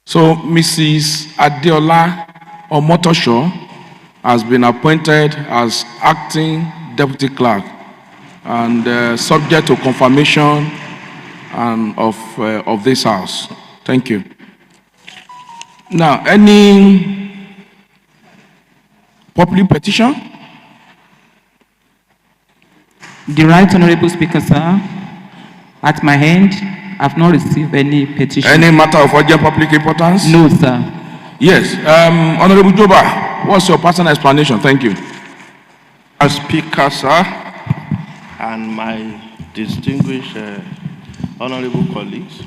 So Mrs. Adeola Omotosho has been appointed as acting deputy clerk and subject to confirmation of this house. Thank you. Now, any public petition? The Right Honorable Speaker, sir, at my end, I've not received any petition. Any matter of urgent public importance? No, sir. Yes. Honorable Joba, what's your personal explanation? Thank you. As Speaker, sir, and my distinguished honorable colleagues,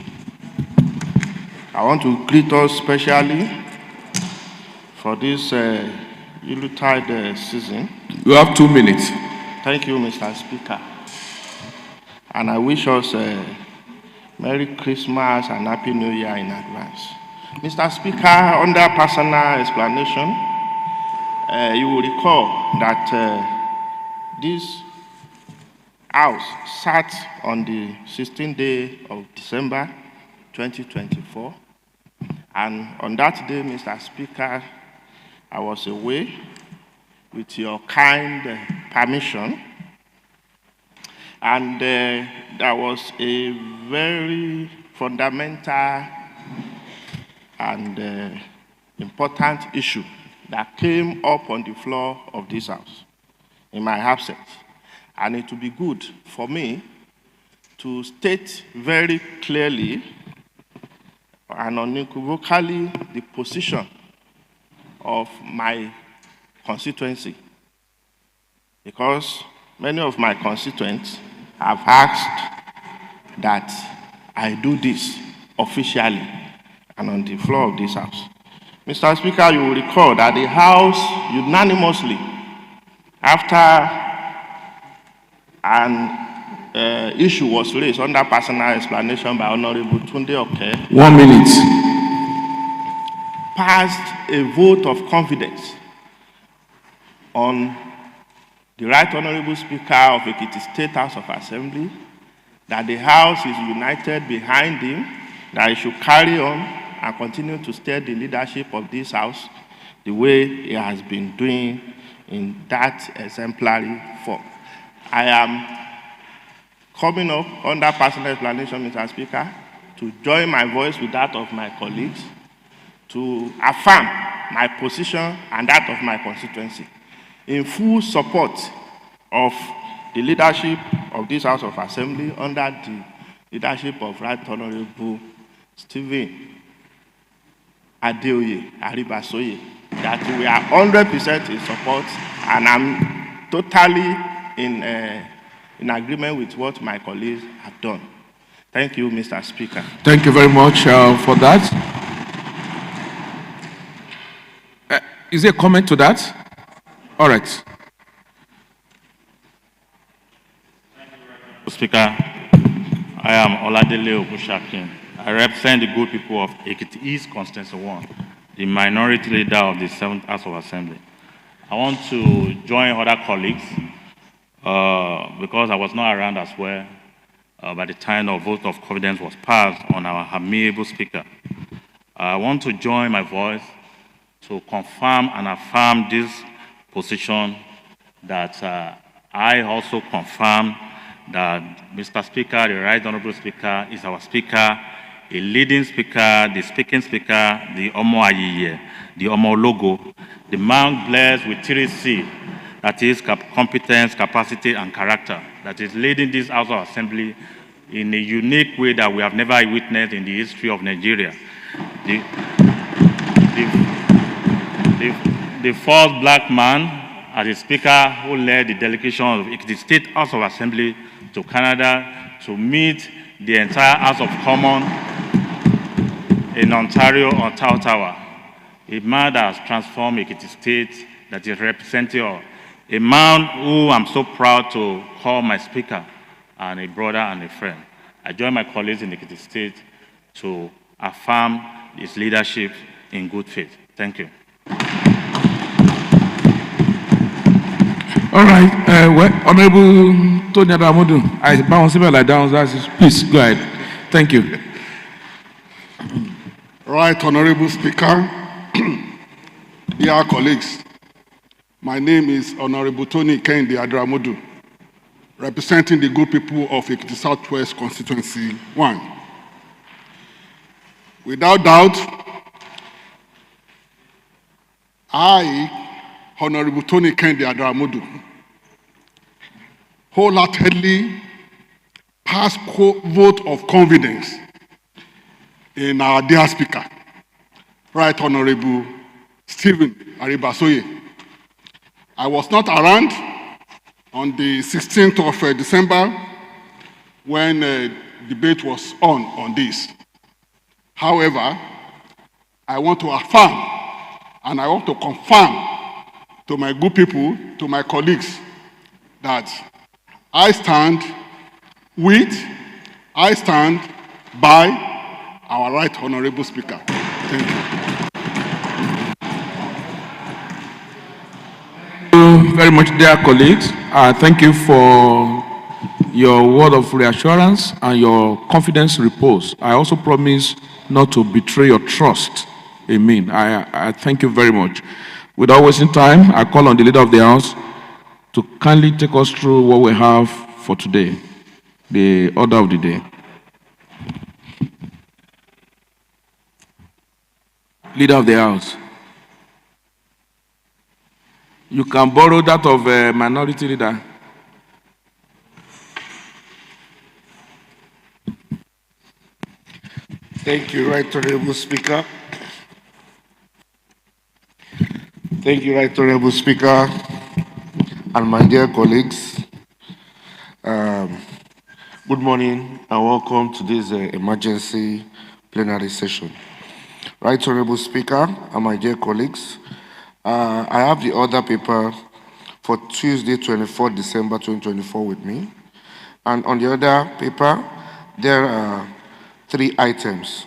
I want to greet us specially for this Yuletide season. You have 2 minutes. Thank you, Mr. Speaker. And I wish us a Merry Christmas and Happy New Year in advance. Mr. Speaker, under personal explanation, you will recall that this House sat on the 16th day of December 2024. And on that day, Mr. Speaker, I was away with your kind permission. And there was a very fundamental and important issue that came up on the floor of this House in my absence. And it would be good for me to state very clearly and unequivocally the position of my constituency, because many of my constituents have asked that I do this officially and on the floor of this House. Mr. Speaker, you will recall that the House unanimously, after an issue was raised under personal explanation by Honorable Tunde Oke, 1 minute, passed a vote of confidence on the Right Honorable Speaker of Ekiti State House of Assembly, that the House is united behind him, that he should carry on and continue to steer the leadership of this House the way he has been doing in that exemplary form. I am coming up under personal explanation, Mr. Speaker, to join my voice with that of my colleagues to affirm my position and that of my constituency in full support of the leadership of this House of Assembly under the leadership of Right Honorable Stephen Adeoye Aribasoye, that we are 100% in support, and I'm totally in agreement with what my colleagues have done. Thank you, Mr. Speaker. Thank you very much for that. Is there a comment to that? All right. Speaker, I am Oladele Ogushakin. I represent the good people of Ekiti East Constituency 1, the minority leader of the 7th House of Assembly. I want to join other colleagues because I was not around as well by the time the vote of confidence was passed on our amiable speaker. I want to join my voice to confirm and affirm this position that I also confirm that Mr. Speaker, the Right Honorable Speaker, is our speaker, a leading speaker, the speaking speaker, the Omo Ayiye, the Omo Logo, the man blessed with 3C, that is competence, capacity, and character, that is leading this House of Assembly in a unique way that we have never witnessed in the history of Nigeria. The first black man as a speaker who led the delegation of the State House of Assembly to Canada to meet the entire House of Commons in Ontario on Ottawa. A man that has transformed Ekiti State, that is representative, a man who I'm so proud to call my speaker and a brother and a friend. I join my colleagues in Ekiti State to affirm his leadership in good faith. Thank you. All right, Honorable Tony Adamodu, I bounce like down. Please go ahead. Thank you. Right Honorable Speaker, dear colleagues, my name is Honorable Tony Kendi Adramodu, representing the good people of Ekiti Southwest Constituency 1. Without doubt, I, Honorable Tony Kendi Adramodu, wholeheartedly pass vote of confidence in our dear Speaker, Right Honorable Stephen Aribasoye. I was not around on the 16th of December when debate was on this. However, I want to affirm and I want to confirm to my good people, to my colleagues, that I stand by our Right Honorable Speaker. Thank you. Thank you very much, dear colleagues. Thank you for your word of reassurance and your confidence repose. I also promise not to betray your trust in me. I thank you very much. Without wasting time, I call on the leader of the House to kindly take us through what we have for today, the order of the day. Leader of the House. You can borrow that of a minority leader. Thank you, Right Honorable Speaker. Thank you, Right Honorable Speaker, and my dear colleagues. Good morning and welcome to this emergency plenary session. Right Honorable Speaker and my dear colleagues, I have the order paper for Tuesday, 24 December 2024 with me. And on the order paper, there are 3 items.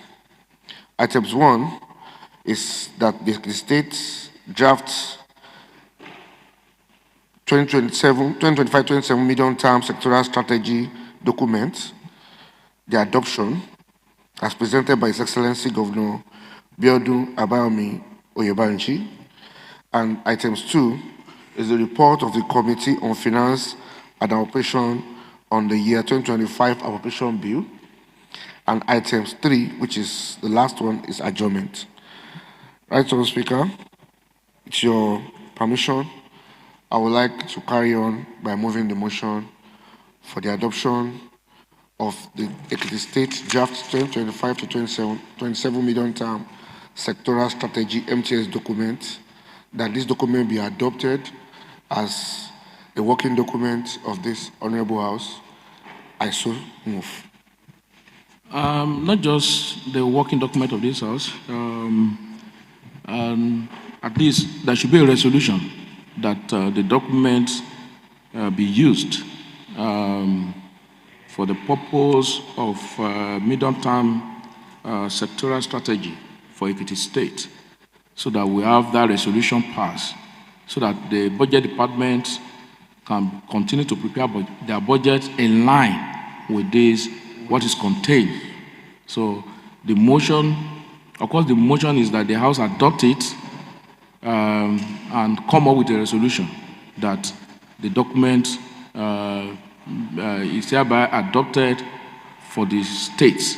Items 1 is that the state drafts 2025-27 medium-term sectoral strategy document, the adoption, as presented by His Excellency Governor Biodun Abayomi Oyebanji. And items 2 is the report of the Committee on Finance and Operation on the year 2025 Appropriation Bill. And items 3, which is the last one, is adjournment. Right, Mr. Speaker, it's your permission. I would like to carry on by moving the motion for the adoption of the Ekiti State Draft 2025 to 27 medium-term sectoral strategy MTS document, that this document be adopted as a working document of this Honorable House. I so move. Not just the working document of this House, at least there should be a resolution that the document be used for the purpose of medium-term sectoral strategy for Ekiti State, so that we have that resolution passed, so that the budget department can continue to prepare their budget in line with this, what is contained. So the motion, of course, the motion is that the House adopt it and come up with a resolution that the document is hereby adopted for the states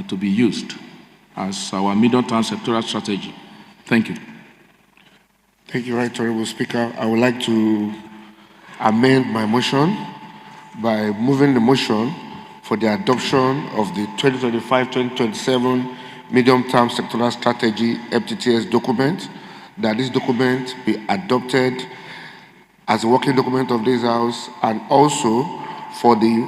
to be used as our medium-term sectoral strategy. Thank you. Thank you, Right Honorable Speaker. I would like to amend my motion by moving the motion for the adoption of the 2025-2027 medium-term sectoral strategy FTTS document, that this document be adopted as a working document of this House, and also for the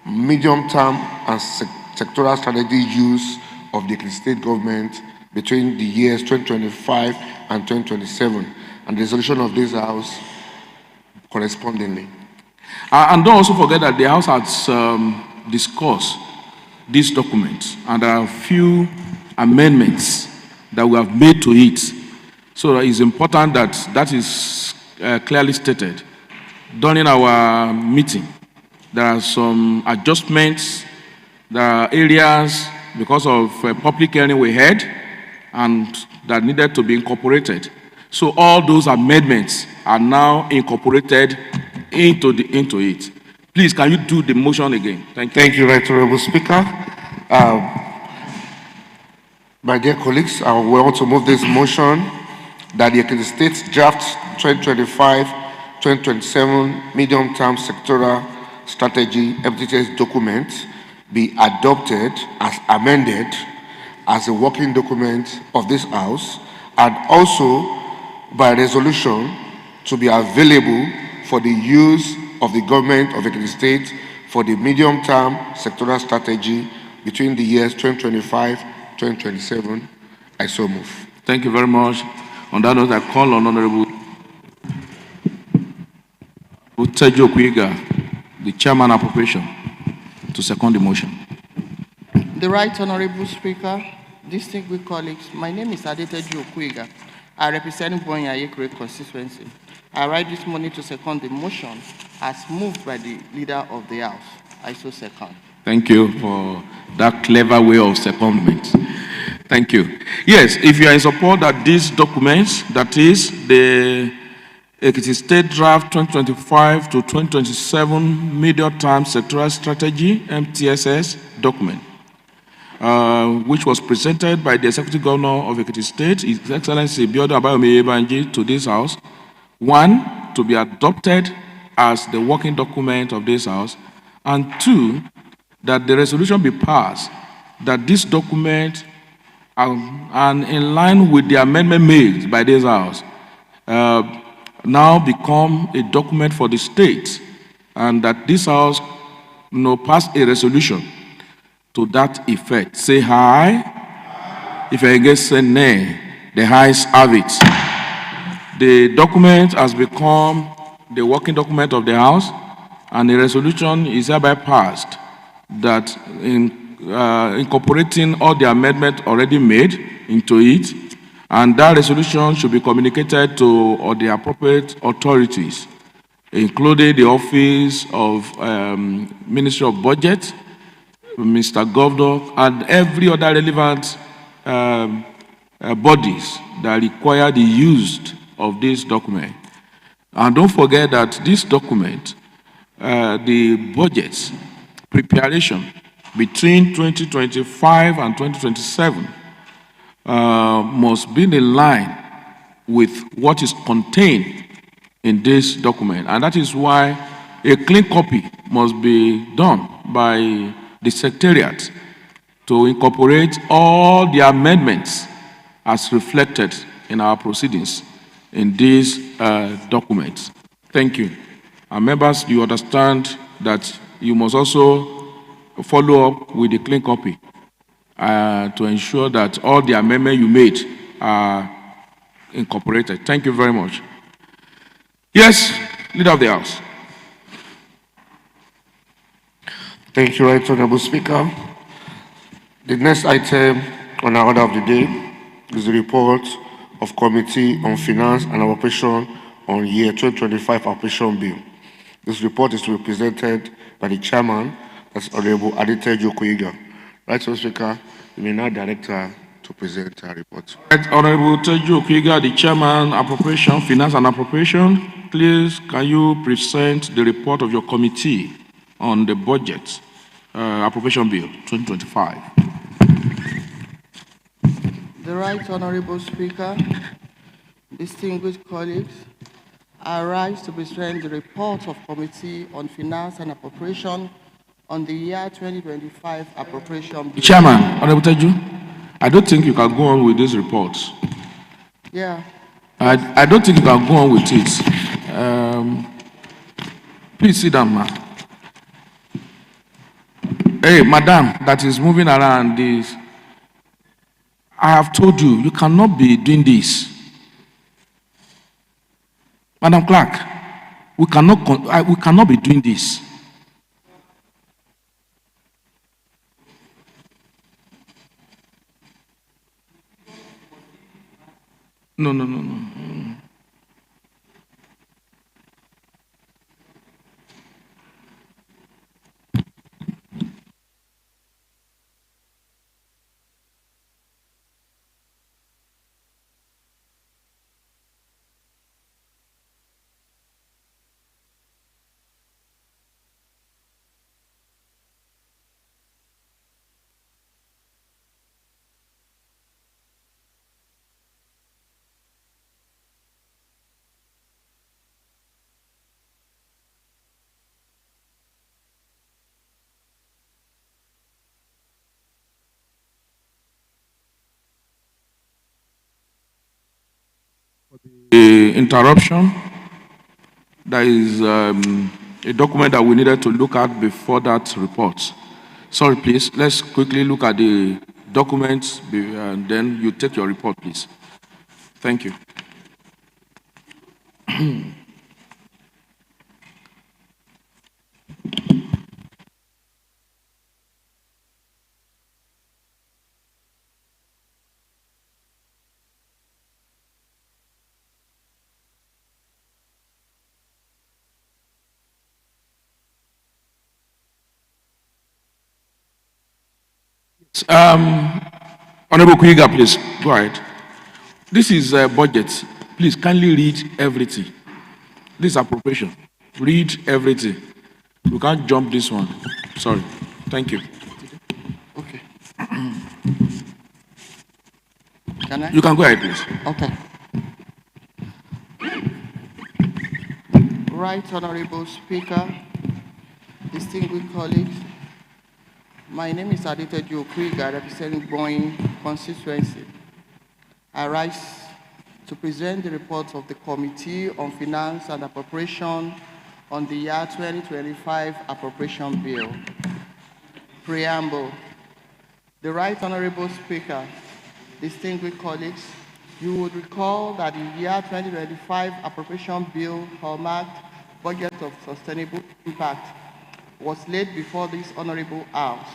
medium-term and sectoral strategy use of the state government between the years 2025 and 2027, and the resolution of this House correspondingly. And don't also forget that the House has discussed this document, and there are a few amendments that we have made to it. So it's important that that is clearly stated. During our meeting, there are some adjustments, there are areas because of public hearing we had and that needed to be incorporated. So all those amendments are now incorporated into it. Please, can you do the motion again? Thank you. Thank you, Right Honorable Speaker. My dear colleagues, I want to move this motion that the Ekiti State Draft 2025-2027 Medium-Term Sectoral Strategy MTTS document be adopted as amended as a working document of this House and also by resolution to be available for the use of the government of Ekiti State for the medium-term sectoral strategy between the years 2025-2027. I so move. Thank you very much. On that note, I call on Honorable Utejo Kwiga, the Chairman Appropriation, to second the motion. The Right Honorable Speaker, distinguished colleagues, my name is Adeteju Okwiga. I represent Bonya Yekre constituency. I rise this morning to second the motion as moved by the leader of the House. I so second. Thank you for that clever way of secondment. Thank you. Yes, if you are in support that these documents, that is the Ekiti State Draft 2025 to 2027 Medium-Term Sectoral Strategy, MTSS document, which was presented by the Executive Governor of Ekiti State, His Excellency Biodun Abayomi to this House. One, to be adopted as the working document of this House, and two, that the resolution be passed, that this document, and in line with the amendment made by this House, now become a document for the state, and that this House pass a resolution to that effect. Say aye. If you're against, say nay. The ayes have it. The document has become the working document of the House, and the resolution is hereby passed that incorporating all the amendments already made into it, and that resolution should be communicated to all the appropriate authorities, including the Office of Ministry of Budget, Mr. Governor, and every other relevant bodies that require the use of this document. And don't forget that this document, the budgets preparation between 2025 and 2027 must be in line with what is contained in this document. And that is why a clean copy must be done by the Secretariat to incorporate all the amendments as reflected in our proceedings in these documents. Thank you. And members, you understand that you must also follow up with the clean copy to ensure that all the amendments you made are incorporated. Thank you very much. Yes, Leader of the House. Thank you, Right Honorable Speaker. The next item on our order of the day is the report of Committee on Finance and Operation on year 2025 Operation Bill. This report is to be presented by the Chairman, that's Honorable Adeteju Okwiga. Right Honorable Speaker, you may now direct her to present her report. Right, Honorable Teju Okwiga, the Chairman, Appropriation, Finance and Appropriation, please can you present the report of your committee on the budget appropriation bill 2025? The Right Honorable Speaker, distinguished colleagues, I rise to present the report of Committee on Finance and Appropriation on the year 2025 appropriation bill. Chairman, Honorable Teju, I don't think you can go on with this report. Yeah. I don't think you can go on with it. Please sit down, ma'am. Hey, madam, that is moving around this. I have told you, you cannot be doing this. Madam Clerk, we cannot be doing this. No. a interruption. There is a document that we needed to look at before that report. Sorry, please. Let's quickly look at the documents and then you take your report, please. Thank you. Honorable Kuiga, please go ahead. This is a budget. Please kindly read everything. This is appropriation. Read everything. We can't jump this one. Sorry. Thank you. Okay. Can I? You can go ahead, please. Okay. Right Honorable Speaker, distinguished colleagues, my name is Adeteju Okwiga, representing Boeing constituency. I rise to present the report of the Committee on Finance and Appropriation on the year 2025 Appropriation Bill. Preamble. The Right Honorable Speaker, distinguished colleagues, you would recall that the year 2025 Appropriation Bill, hallmarked Budget of Sustainable Impact, was laid before this Honorable House,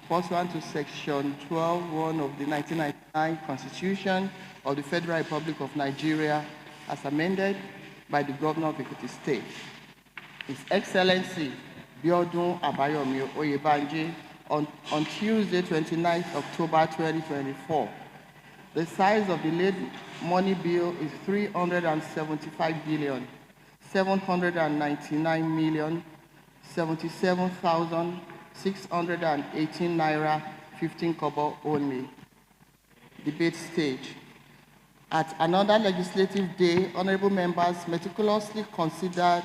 pursuant to Section 12(1) of the 1999 Constitution of the Federal Republic of Nigeria, as amended by the Governor of Ekiti State. His Excellency Biodun Abayomi Oyebanji on Tuesday, 29th October 2024. The size of the late money bill is 375 billion, 799 million, 77,618 naira, 15 kobo only. Debate stage. At another legislative day, honorable members meticulously considered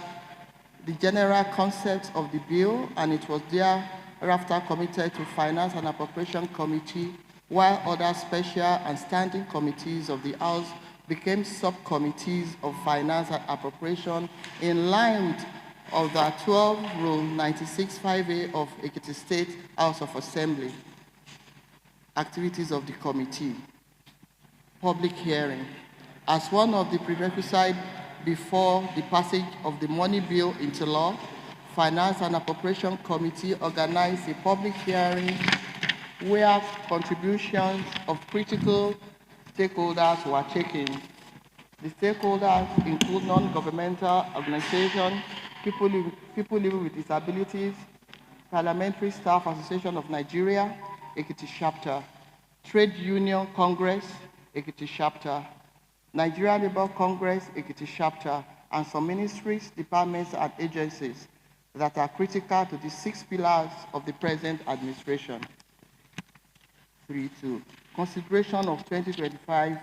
the general concept of the bill, and it was thereafter committed to Finance and Appropriation Committee, while other special and standing committees of the House became subcommittees of Finance and Appropriation in line with the 12 Rule 96(5)A of Ekiti State House of Assembly. Activities of the committee. Public hearing. As one of the prerequisites before the passage of the money bill into law, Finance and Appropriation Committee organized a public hearing where contributions of critical stakeholders were taken. The stakeholders include non-governmental organizations, people living with disabilities, Parliamentary Staff Association of Nigeria, Ekiti Chapter, Trade Union Congress, Ekiti Chapter, Nigeria Labour Congress, Ekiti Chapter, and some ministries, departments, and agencies that are critical to the 6 pillars of the present administration. 3.2. Consideration of 2025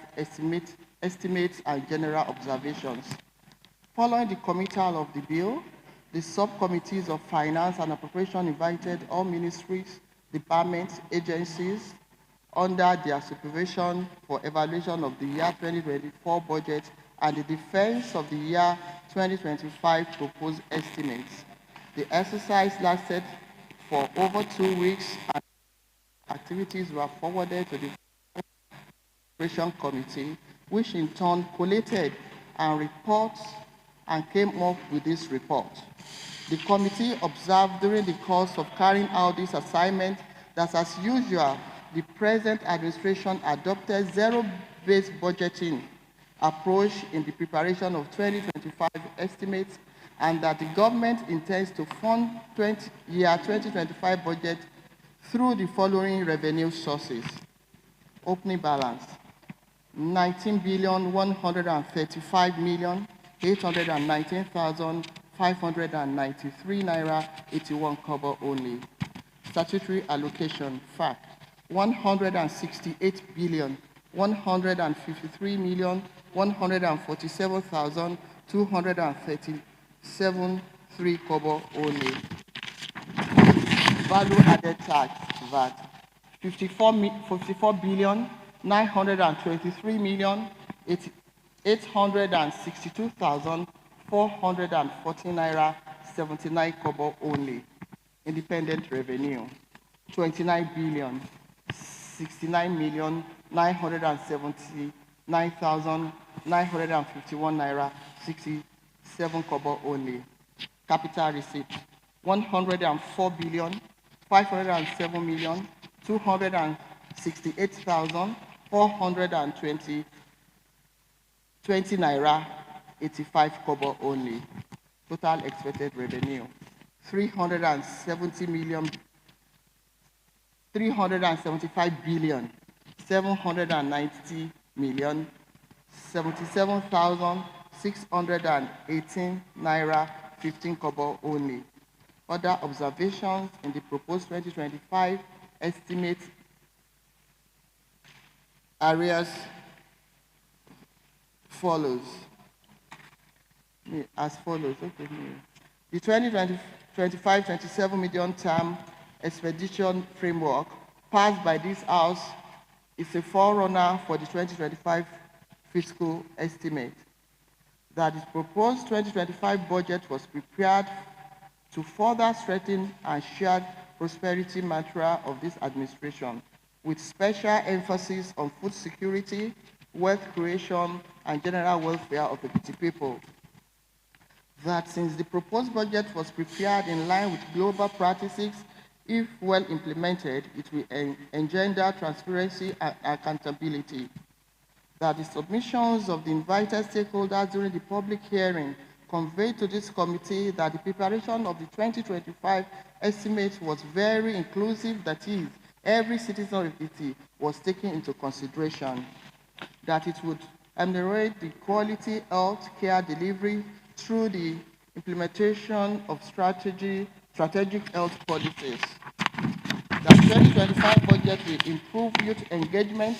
estimates and general observations. Following the committal of the bill, the subcommittees of Finance and Appropriation invited all ministries, departments, agencies under their supervision for evaluation of the year 2024 budget and the defense of the year 2025 proposed estimates. The exercise lasted for over 2 weeks, and activities were forwarded to the Appropriation Committee, which in turn collated and reports and came up with this report. The committee observed during the course of carrying out this assignment that, as usual, the present administration adopted zero-based budgeting approach in the preparation of 2025 estimates, and that the government intends to fund year 2025 budget through the following revenue sources. Opening balance, 19,135,819,593 naira, 81 kobo only. Statutory allocation, fact, 168,153,147,237 3 kobo only. Value added tax, VAT, 54,923,088 862,440 naira 79 kobo only. Independent revenue, 29 billion 69,979,951 naira 67 kobo only. Capital receipt, 104 billion 507,268,420 naira 85 kobo only. Total expected revenue, 375 billion 790 million 77,618 naira 15 kobo only. Other observations in the proposed 2025 estimate areas follows. As follows. Okay. The 2025-27 medium-term expedition framework passed by this House is a forerunner for the 2025 fiscal estimate. That the proposed 2025 budget was prepared to further strengthen and shared prosperity mantra of this administration, with special emphasis on food security, wealth creation, and general welfare of the people. That since the proposed budget was prepared in line with global practices, if well implemented, it will engender transparency and accountability. That the submissions of the invited stakeholders during the public hearing conveyed to this committee that the preparation of the 2025 estimate was very inclusive, that is, every citizen of the city was taken into consideration. That it would ameliorate the quality health care delivery through the implementation of strategic health policies. The 2025 budget will improve youth engagement,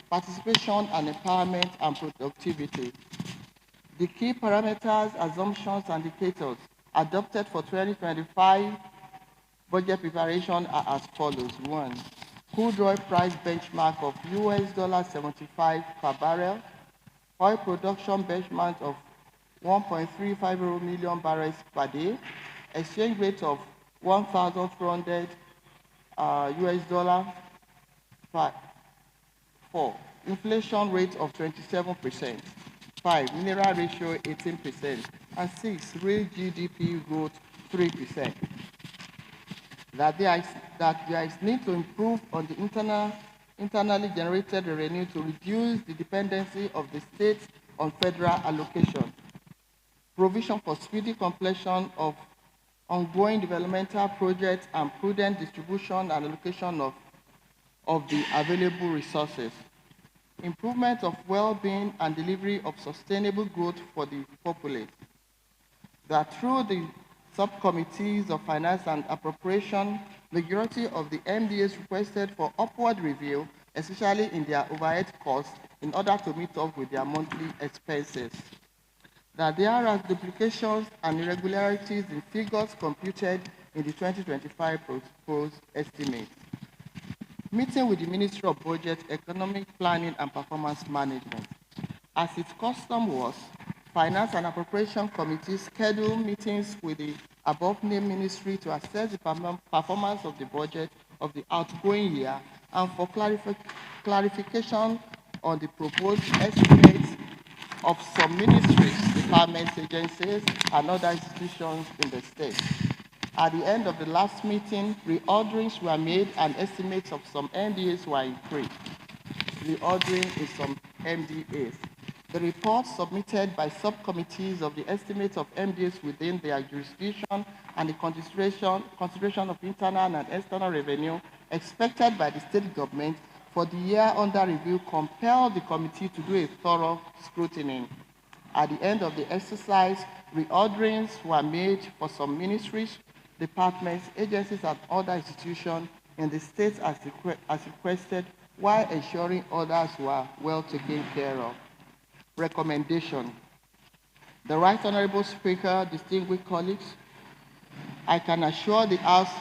participation and empowerment, and productivity. The key parameters, assumptions, and indicators adopted for 2025 budget preparation are as follows. 1. Crude oil price benchmark of $75 per barrel. Oil production benchmark of 1.350 million barrels per day. Exchange rate of 1,400 US dollar per 4. Inflation rate of 27%. 5. Mineral ratio 18%. And 6. Real GDP growth 3%. That there is need to improve on the internally generated revenue to reduce the dependency of the states on federal allocation. Provision for speedy completion of ongoing developmental projects and prudent distribution and allocation of the available resources. Improvement of well-being and delivery of sustainable growth for the populace. That through the subcommittees of finance and appropriation, majority of the MDAs requested for upward review, especially in their overhead costs, in order to meet up with their monthly expenses. That there are duplications and irregularities in figures computed in the 2025 proposed estimate. Meeting with the Ministry of Budget, Economic Planning and Performance Management. As its custom was, Finance and Appropriation Committee scheduled meetings with the above-named ministry to assess the performance of the budget of the outgoing year and for clarification on the proposed estimates of some ministries, departments, agencies, and other institutions in the state. At the end of the last meeting, reorderings were made and estimates of some MDAs were increased. Reordering in some MDAs. The reports submitted by subcommittees of the estimates of MDAs within their jurisdiction and the consideration of internal and external revenue expected by the state government for the year under review compelled the committee to do a thorough scrutiny. At the end of the exercise, reorderings were made for some ministries, departments, agencies, and other institutions in the states as requested, while ensuring others were well taken care of. Recommendation. The Right Honorable Speaker, distinguished colleagues, I can assure the House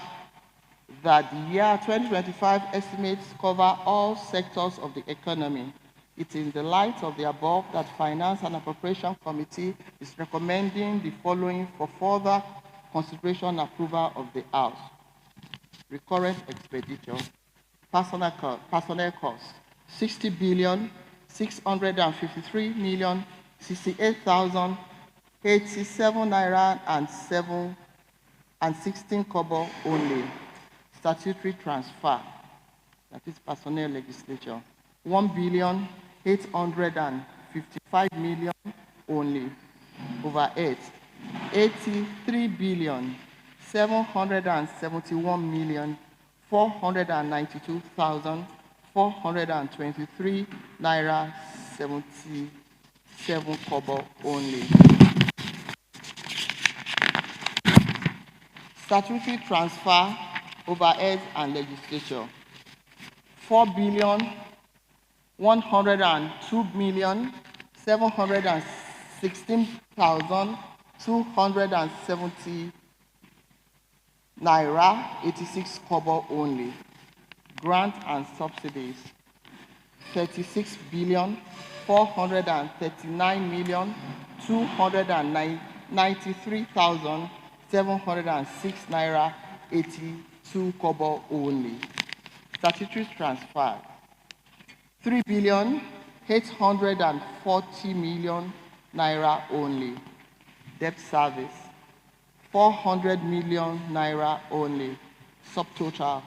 that the year 2025 estimates cover all sectors of the economy, It is in the light of the above that Finance and Appropriation Committee is recommending the following for further consideration and approval of the House. Recurrent expenditure, personnel costs, 60 billion 653 million 68,087 naira and 16 kobo only. Statutory transfer, that is personnel legislature, 1 billion 855 million only. Overhead, 83 billion 771 million 492,423 naira 77 kobo only. Statutory transfer, overhead and legislature, 4 billion 102 million 716,270 naira 86 kobo only. Grant and subsidies, 36 billion 439 million 293,706 naira 82 kobo only. Statutory transfer, 3 billion 840 million naira only. Debt service, 400 million naira only. Subtotal,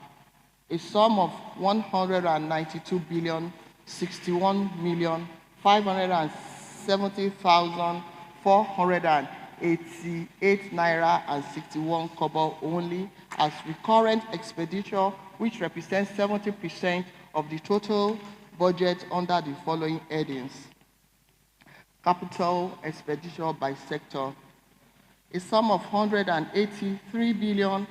a sum of 192 billion 61 million 570,488 naira and 61 kobo only as recurrent expenditure, which represents 70% of the total budget under the following headings. Capital expenditure by sector, a sum of 183 billion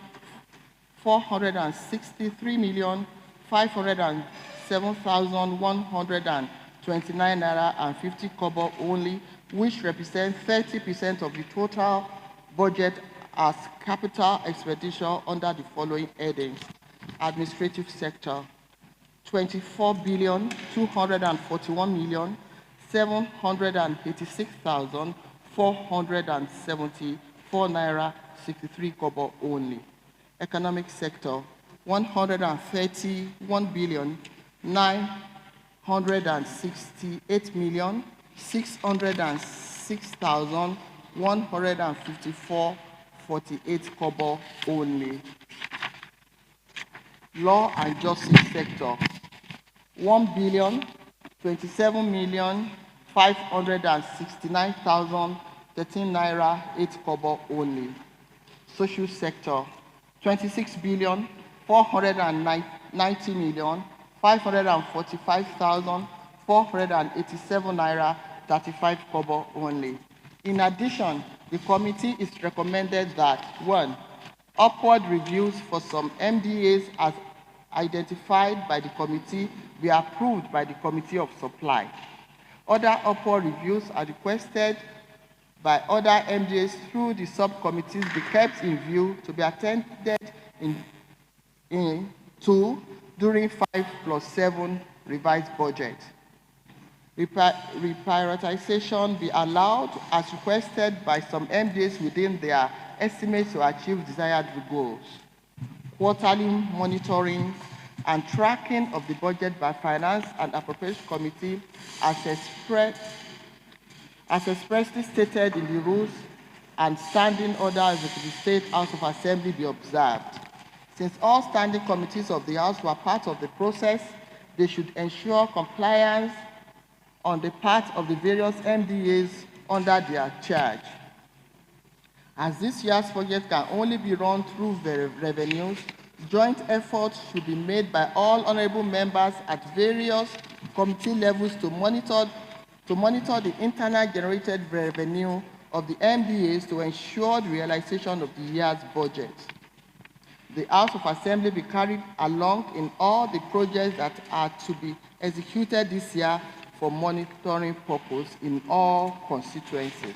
463 million 507,129 naira and 50 kobo only, which represents 30% of the total budget as capital expenditure under the following headings. Administrative sector, 24 billion 241 million 786,474 naira 63 kobo only. Economic sector, 131 billion 968 million 606,154.48 kobo only. Law and justice sector, 1 billion 27 million 569,013 naira 8 kobo only. Social sector, 26 billion 490 million 545,487 naira 35 kobo only. In addition, the committee is recommended that 1. Upward reviews for some MDAs as identified by the committee be approved by the Committee of Supply. Other upward reviews are requested by other MDAs through the subcommittees be kept in view to be attended during 5+7 revised budget. Reprioritization be allowed as requested by some MDAs within their estimates to achieve desired goals. Quarterly monitoring and tracking of the budget by Finance and Appropriation Committee as expressly stated in the rules and standing order of the State House of Assembly be observed. Since all standing committees of the House were part of the process, they should ensure compliance on the part of the various MDAs under their charge. As this year's budget can only be run through the revenues, joint efforts should be made by all honorable members at various committee levels to monitor the internal generated revenue of the MDAs to ensure the realization of the year's budget. The House of Assembly be carried along in all the projects that are to be executed this year for monitoring purpose in all constituencies.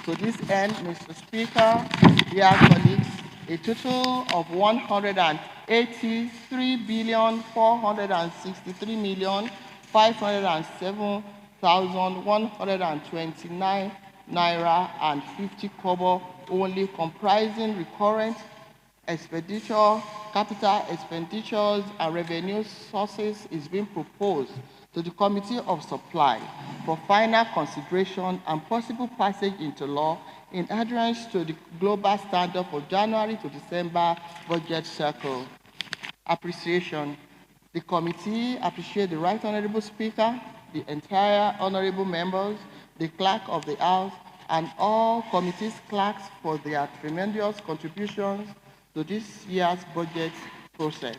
To this end, Mr. Speaker, dear colleagues, a total of 183 billion 463 million 507,129 naira and 50 kobo only, comprising recurrent expenditure, capital expenditures, and revenue sources, is being proposed to the Committee of Supply for final consideration and possible passage into law in adherence to the global standard for January to December budget cycle. Appreciation. The committee appreciates the Right Honorable Speaker, the entire honorable members, the clerk of the House, and all committee's clerks for their tremendous contributions to this year's budget process.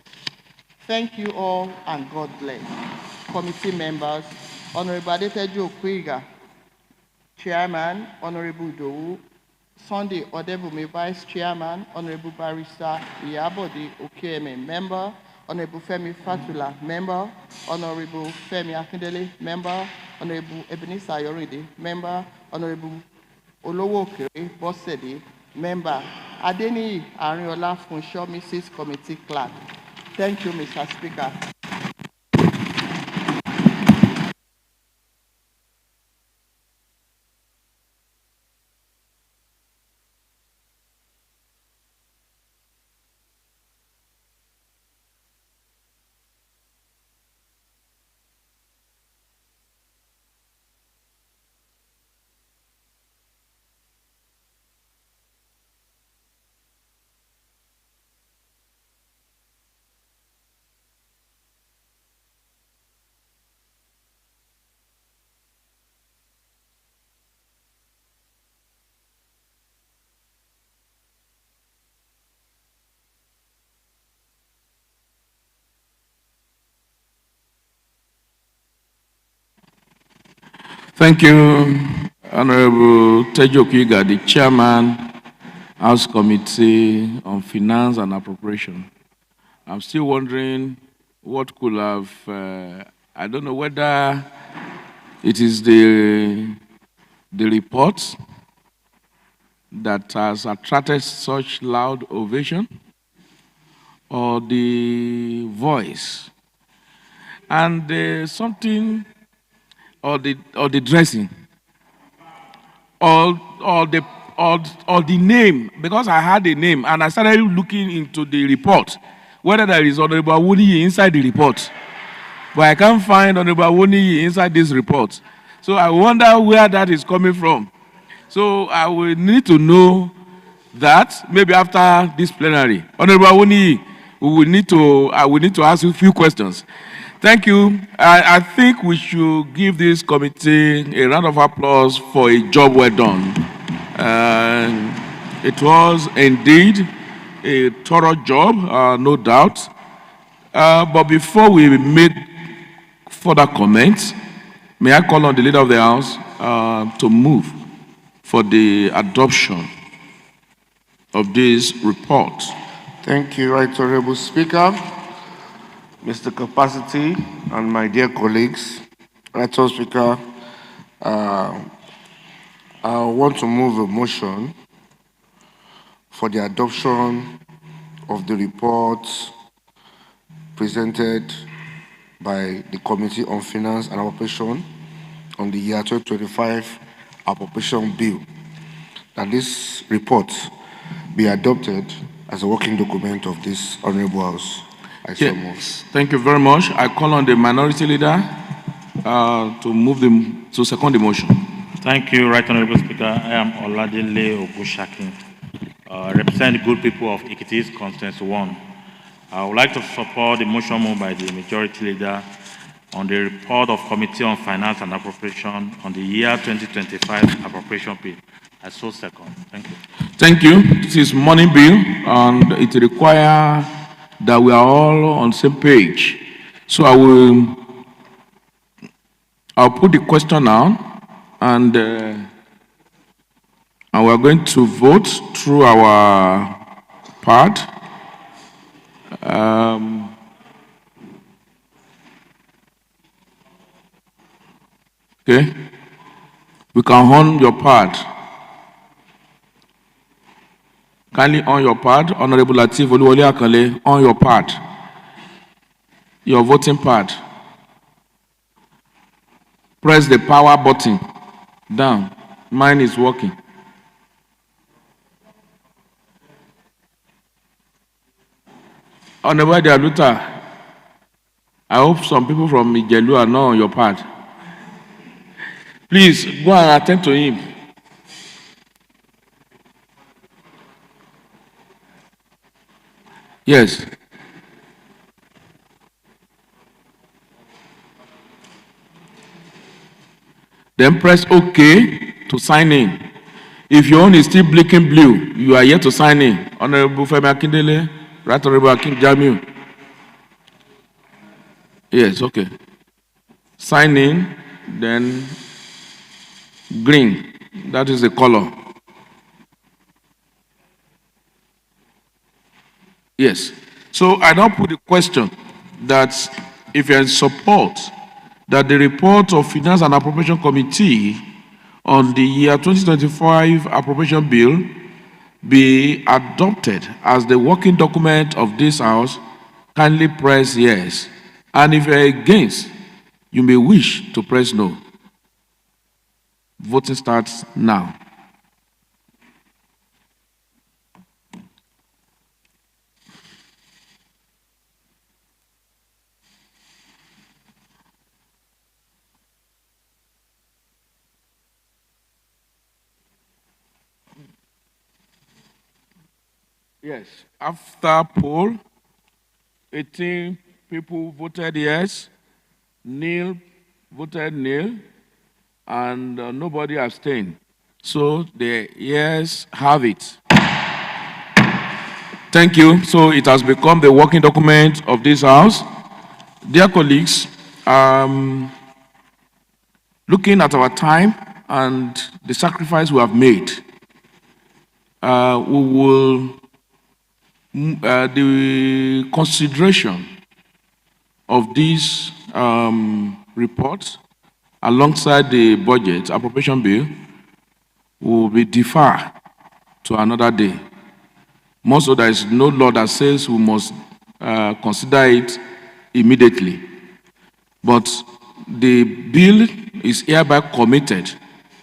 Thank you all, and God bless. Committee members, Honorable Adeteju Okwiga, Chairman, Honorable Dowu, Sunday Odebumi, Vice Chairman, Honorable Barrister Iyabode Okeme, Member, Honorable Femi Fatula, Member, Honorable Femi Akindele, Member, Honorable Ebenezer Ayorinde, Member, Honorable Olowo Okere Bosede, Member, Adeni Arinola Funsho, Mrs. Committee Clerk. Thank you, Mr. Speaker. Thank you, Honorable Tejo Okwiga, the Chairman, House Committee on Finance and Appropriation. I'm still wondering what could have, I don't know whether it is the report that has attracted such loud ovation, or the voice, and something, or the dressing, or the name, because I had a name and I started looking into the report whether there is Honorable Awoniyi inside the report, but I can't find Honorable Awoniyi inside this report. So I wonder where that is coming from. So I will need to know that maybe after this plenary. Honorable Awoniyi, I will need to ask you a few questions. Thank you. I think we should give this committee a round of applause for a job well done. It was indeed a thorough job, no doubt. But before we make further comments, may I call on the leader of the House to move for the adoption of this report. Thank you, Right Honorable Speaker, Mr. Capacity, and my dear colleagues. Right Honorable Speaker, I want to move a motion for the adoption of the report presented by the Committee on Finance and Appropriation on the year 2025 Appropriation Bill, that this report be adopted as a working document of this Honorable House. I so move. Thank you very much. I call on the minority leader to second the motion. Thank you, Right Honorable Speaker. I am Oladele Ogushakin, represent the good people of Ekiti Constituency 1. I would like to support the motion moved by the majority leader on the report of Committee on Finance and Appropriation on the year 2025 appropriation bill. I so second. Thank you. Thank you. This is money bill, and it requires that we are all on the same page. So I'll put the question now, and we're going to vote through our part. Okay, we can on your part. Kindly on your part, Honorable Lateef Oluwole Akanle, on your part, your voting part. press the power button down. Mine is working. Honorable Dialuta, I hope some people from Ijelu are not on your part. Please go and attend to him. Yes. Then press OK to sign in. If your own is still blinking blue, you are yet to sign in. Honorable Femi Akindele, Right Honorable Akim Jamiu. Yes, okay. Sign in, then green. That is the color. Yes. So I now put the question that if you're in support, that the report of Finance and Appropriation Committee on the year 2025 appropriation bill be adopted as the working document of this House, kindly press yes. And if you're against, you may wish to press no. Voting starts now. Yes. After poll, 18 people voted yes, nil voted nil, and nobody abstained. So the yes have it. Thank you. So it has become the working document of this House. Dear colleagues, looking at our time and the sacrifice we have made, we will the consideration of these reports alongside the budget appropriation bill will be deferred to another day. More so, there is no law that says we must consider it immediately. But the bill is hereby committed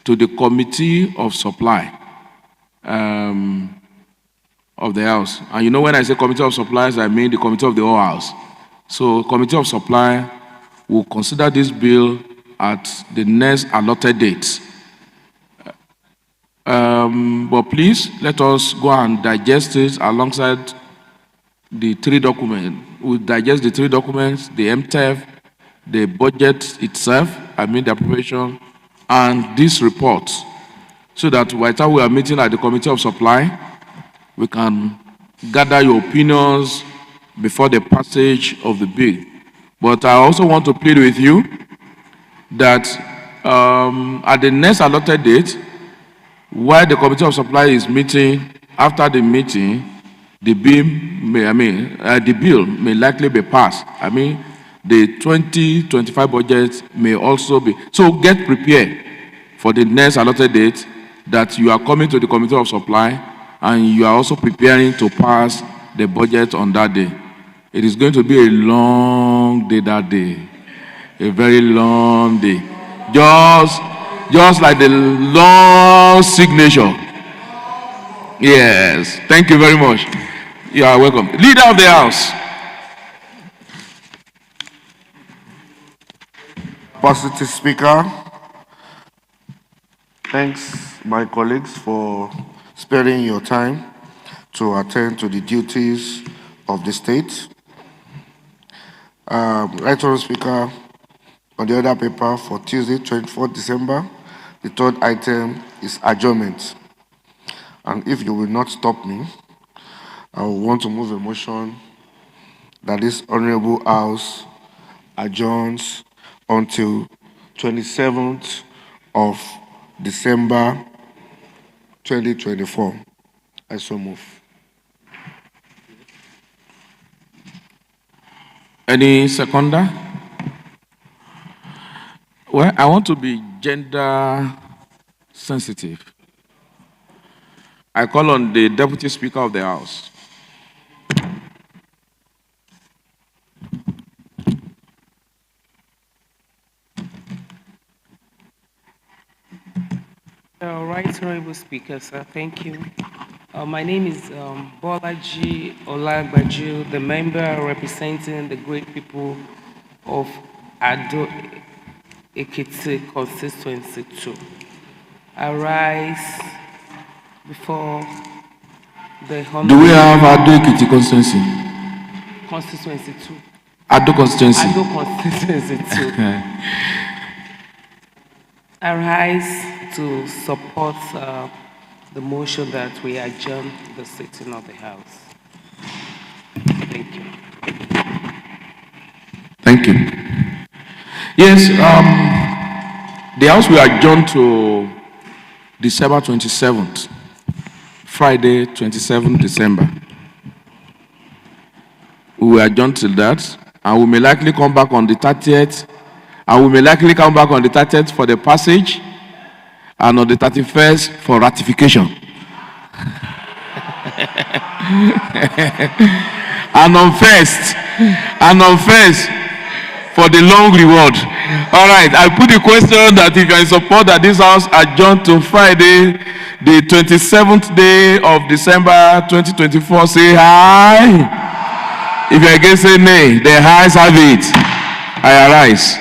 to the Committee of Supply of the House. And you know, when I say Committee of Supplies, I mean the Committee of the whole House. So Committee of Supply will consider this bill at the next allotted date. But please, let us go and digest it alongside the three documents. We'll digest the three documents, the MTEF, the budget itself, I mean the appropriation, and this report, so that by the time we are meeting at the Committee of Supply, we can gather your opinions before the passage of the bill. But I also want to plead with you that at the next allotted date, while the Committee of Supply is meeting, after the meeting, the bill may likely be passed. I mean, the 2025 budget may also be. So get prepared for the next allotted date that you are coming to the Committee of Supply and you are also preparing to pass the budget on that day. It is going to be a long day that day, a very long day. Just like the long signature. Yes, thank you very much. You are welcome. Leader of the House. Positive Speaker, thanks my colleagues for sparing your time to attend to the duties of the state. Right Honourable Speaker, on the other paper for Tuesday, 24th December, the third item is adjournment. And if you will not stop me, I will want to move a motion that this Honourable House adjourns until 27th of December 2024. I so move. Any seconder? Well, I want to be gender sensitive. I call on the Deputy Speaker of the House. Right, Honorable Speaker, sir. Thank you. My name is Bolaji Olagbaju, the member representing the great people of Ado Ekiti constituency 2. I rise before the Do we have Ado Ekiti constituency? constituency 2. Ado constituency. Ado constituency 2. I rise to support the motion that we adjourn the sitting of the House. Thank you. Thank you. Yes, the House will adjourn to December 27th, Friday, 27th December. We will adjourn till that, and we may likely come back on the 30th, for the passage, and on the 31st for ratification. and on first for the long reward. All right, I put the question that if you are in support that this House adjourned to Friday, the 27th day of December 2024, say aye. If you are against, say nay. The ayes have it. I arise.